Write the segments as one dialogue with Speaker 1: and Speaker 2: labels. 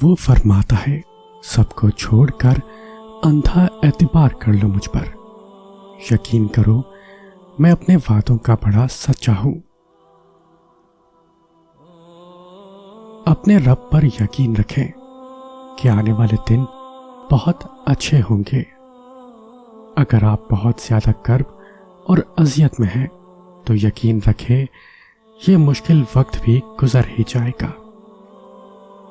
Speaker 1: وہ فرماتا ہے سب کو چھوڑ کر اندھا اعتبار کر لو مجھ پر، یقین کرو میں اپنے وعدوں کا بڑا سچا ہوں۔ اپنے رب پر یقین رکھیں کہ آنے والے دن بہت اچھے ہوں گے۔ اگر آپ بہت زیادہ کرب اور اذیت میں ہیں تو یقین رکھیں یہ مشکل وقت بھی گزر ہی جائے گا۔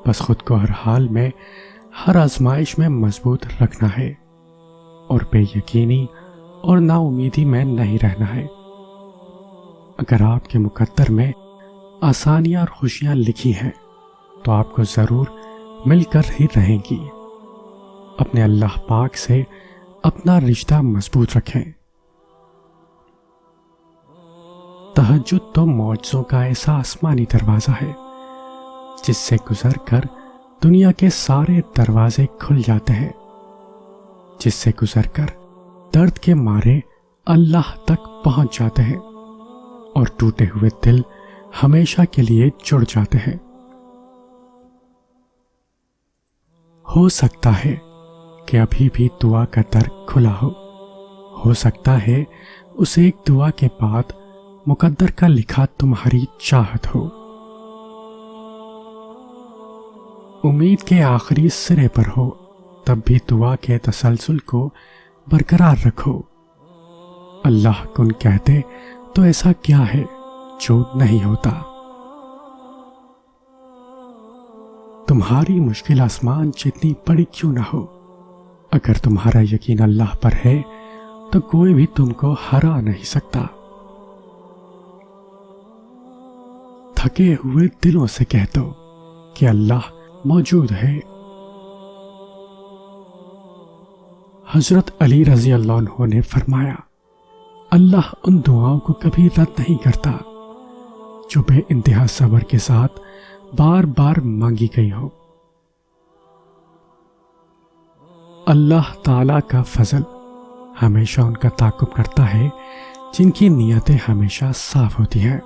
Speaker 1: بس خود کو ہر حال میں، ہر آزمائش میں مضبوط رکھنا ہے اور بے یقینی اور نا امیدی میں نہیں رہنا ہے۔ اگر آپ کے مقدر میں آسانیاں اور خوشیاں لکھی ہیں تو آپ کو ضرور مل کر ہی رہیں گی۔ اپنے اللہ پاک سے اپنا رشتہ مضبوط رکھیں۔ تہجد تو معجزوں کا ایسا آسمانی دروازہ ہے جس سے گزر کر دنیا کے سارے دروازے کھل جاتے ہیں، جس سے گزر کر درد کے مارے اللہ تک پہنچ جاتے ہیں اور ٹوٹے ہوئے دل ہمیشہ کے لیے جڑ جاتے ہیں۔ ہو سکتا ہے کہ ابھی بھی دعا کا در کھلا ہو سکتا ہے اس ایک دعا کے بعد مقدر کا لکھا تمہاری چاہت ہو۔ امید کے آخری سرے پر ہو تب بھی دعا کے تسلسل کو برقرار رکھو۔ اللہ کن کہتے تو ایسا کیا ہے جو نہیں ہوتا۔ تمہاری مشکل آسمان جتنی بڑی کیوں نہ ہو، اگر تمہارا یقین اللہ پر ہے تو کوئی بھی تم کو ہرا نہیں سکتا۔ تھکے ہوئے دلوں سے کہہ دو کہ اللہ موجود ہے۔ حضرت علی رضی اللہ عنہ نے فرمایا، اللہ ان دعاؤں کو کبھی رد نہیں کرتا جو بے انتہا صبر کے ساتھ بار بار مانگی گئی ہو۔ اللہ تعالی کا فضل ہمیشہ ان کا تعاقب کرتا ہے جن کی نیتیں ہمیشہ صاف ہوتی ہیں،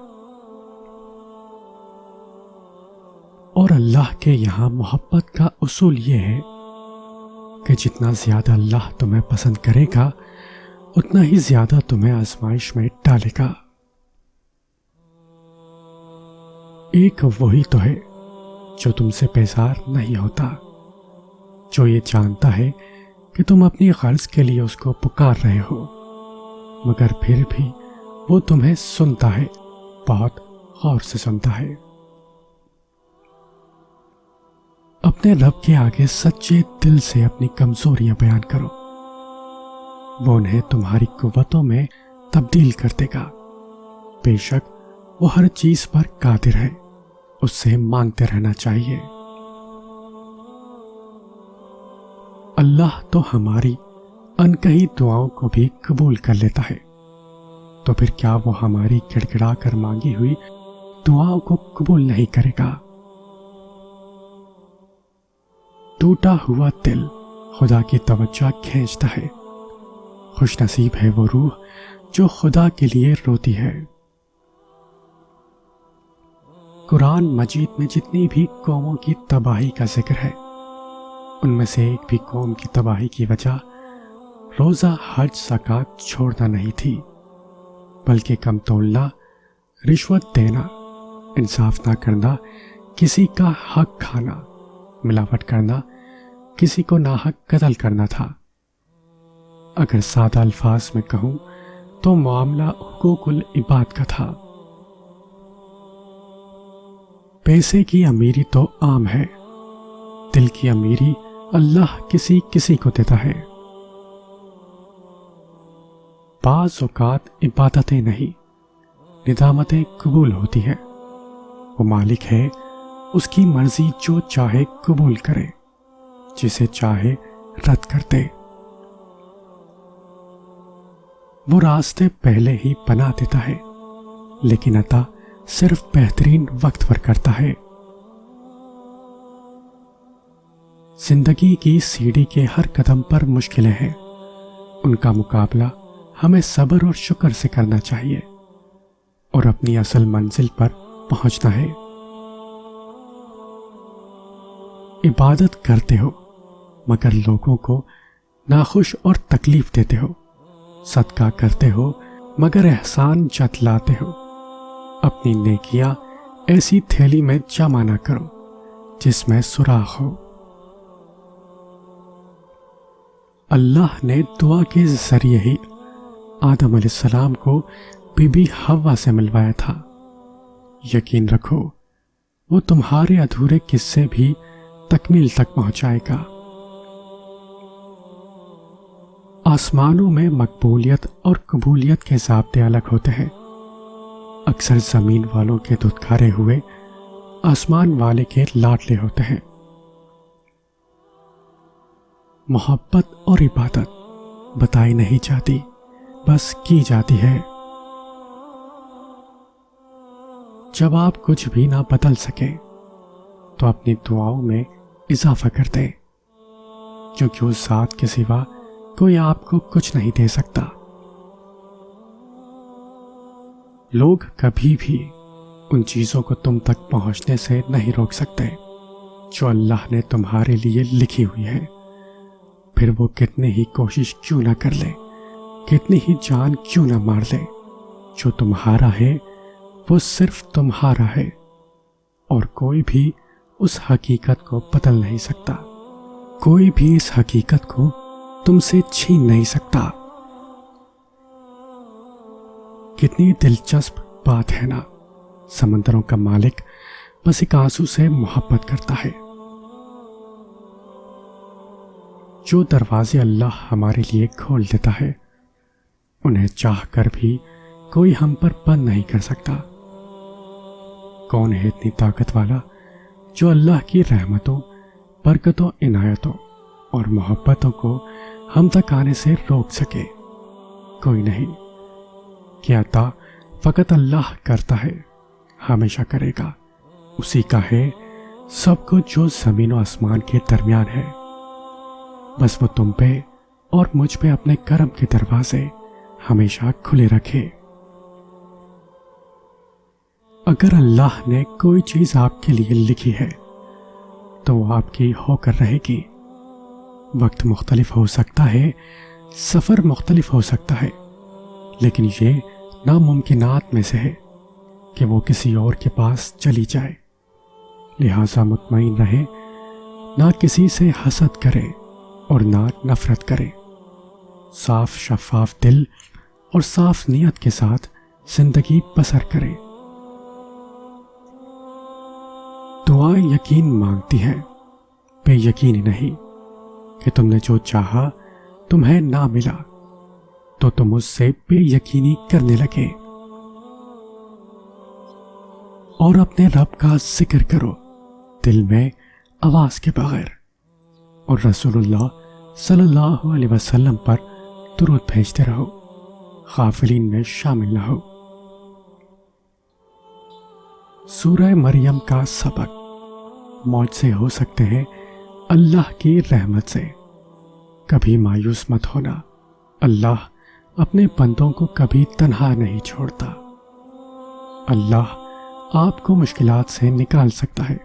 Speaker 1: اور اللہ کے یہاں محبت کا اصول یہ ہے کہ جتنا زیادہ اللہ تمہیں پسند کرے گا اتنا ہی زیادہ تمہیں آزمائش میں ڈالے گا۔ ایک وہی تو ہے جو تم سے بیزار نہیں ہوتا، جو یہ جانتا ہے کہ تم اپنی غرض کے لیے اس کو پکار رہے ہو، مگر پھر بھی وہ تمہیں سنتا ہے، بہت غور سے سنتا ہے۔ اپنے رب کے آگے سچے دل سے اپنی کمزوریاں بیان کرو، وہ انہیں تمہاری قوتوں میں تبدیل کر دے گا۔ بے شک وہ ہر چیز پر قادر ہے، اس سے مانگتے رہنا چاہیے۔ اللہ تو ہماری انکہی دعاؤں کو بھی قبول کر لیتا ہے، تو پھر کیا وہ ہماری گڑ گڑا کر مانگی ہوئی دعاؤں کو قبول نہیں کرے گا؟ ٹوٹا ہوا دل خدا کی توجہ کھینچتا ہے، خوش نصیب ہے وہ روح جو خدا کے لیے روتی ہے۔ قرآن مجید میں جتنی بھی قوموں کی تباہی کا ذکر ہے، ان میں سے ایک بھی قوم کی تباہی کی وجہ روزہ حج زکوٰۃ چھوڑنا نہیں تھی، بلکہ کم تولنا، رشوت دینا، انصاف نہ کرنا، کسی کا حق کھانا، ملاوٹ کرنا، کسی کو ناحق قتل کرنا تھا۔ اگر سادہ الفاظ میں کہوں تو معاملہ حقوق العباد کا تھا۔ پیسے کی امیری تو عام ہے، دل کی امیری اللہ کسی کسی کو دیتا ہے۔ بعض اوقات عبادتیں نہیں، ندامتیں قبول ہوتی ہیں۔ وہ مالک ہے، اس کی مرضی جو چاہے قبول کرے، جسے چاہے رد کر دے۔ وہ راستے پہلے ہی بنا دیتا ہے، لیکن عطا صرف بہترین وقت پر کرتا ہے۔ زندگی کی سیڑھی کے ہر قدم پر مشکلیں ہیں، ان کا مقابلہ ہمیں صبر اور شکر سے کرنا چاہیے اور اپنی اصل منزل پر پہنچنا ہے۔ عبادت کرتے ہو مگر لوگوں کو ناخوش اور تکلیف دیتے ہو، صدقہ کرتے ہو مگر احسان جتلاتے ہو، اپنی نیکیاں ایسی تھیلی میں جمع نہ کرو جس میں سوراخ ہو۔ اللہ نے دعا کے ذریعے ہی آدم علیہ السلام کو بی بی حوا سے ملوایا تھا۔ یقین رکھو وہ تمہارے ادھورے قصے بھی تکمیل تک پہنچائے گا۔ آسمانوں میں مقبولیت اور قبولیت کے ضابطے الگ ہوتے ہیں۔ اکثر زمین والوں کے دھتکارے ہوئے آسمان والے کے لاڈلے ہوتے ہیں۔ محبت اور عبادت بتائی نہیں جاتی، بس کی جاتی ہے۔ جب آپ کچھ بھی نہ بدل سکیں تو اپنی دعاؤں میں اضافہ کر دیں، کیونکہ اس ذات کے سوا کوئی آپ کو کچھ نہیں دے سکتا۔ لوگ کبھی بھی ان چیزوں کو تم تک پہنچنے سے نہیں روک سکتے جو اللہ نے تمہارے لیے لکھی ہوئی ہے، پھر وہ کتنی ہی کوشش کیوں نہ کر لے، کتنی ہی جان کیوں نہ مار لے۔ جو تمہارا ہے وہ صرف تمہارا ہے، اور کوئی بھی اس حقیقت کو بدل نہیں سکتا، کوئی بھی اس حقیقت کو تم سے چھین نہیں سکتا۔ کتنی دلچسپ بات ہے نا، سمندروں کا مالک بس ایک آنسو سے محبت کرتا ہے۔ جو دروازے اللہ ہمارے لیے کھول دیتا ہے انہیں چاہ کر بھی کوئی ہم پر بند نہیں کر سکتا۔ کون ہے اتنی طاقت والا جو اللہ کی رحمتوں، برکتوں، عنایتوں اور محبتوں کو ہم تک آنے سے روک سکے؟ کوئی نہیں۔ کیا عطا فقط اللہ کرتا ہے، ہمیشہ کرے گا، اسی کا ہے سب کچھ جو زمین و آسمان کے درمیان ہے۔ بس وہ تم پہ اور مجھ پہ اپنے کرم کے دروازے ہمیشہ کھلے رکھے۔ اگر اللہ نے کوئی چیز آپ کے لیے لکھی ہے تو وہ آپ کی ہو کر رہے گی۔ وقت مختلف ہو سکتا ہے، سفر مختلف ہو سکتا ہے، لیکن یہ ناممکنات میں سے ہے کہ وہ کسی اور کے پاس چلی جائے۔ لہذا مطمئن رہیں، نہ کسی سے حسد کریں اور نہ نفرت کریں۔ صاف شفاف دل اور صاف نیت کے ساتھ زندگی بسر کریں۔ دعائیں یقین مانگتی ہیں، بے یقینی نہیں کہ تم نے جو چاہا تمہیں نہ ملا تو تم اس سے بے یقینی کرنے لگے۔ اور اپنے رب کا ذکر کرو دل میں آواز کے بغیر، اور رسول اللہ صلی اللہ علیہ وسلم پر درود بھیجتے رہو، غافلین میں شامل نہ ہو۔ سورہ مریم کا سبق: معجزے ہو سکتے ہیں اللہ کی رحمت سے، کبھی مایوس مت ہونا، اللہ اپنے بندوں کو کبھی تنہا نہیں چھوڑتا۔ اللہ آپ کو مشکلات سے نکال سکتا ہے۔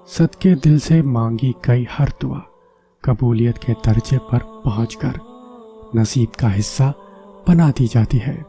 Speaker 1: صدقے دل سے مانگی گئی ہر دعا قبولیت کے درجے پر پہنچ کر نصیب کا حصہ بنا دی جاتی ہے۔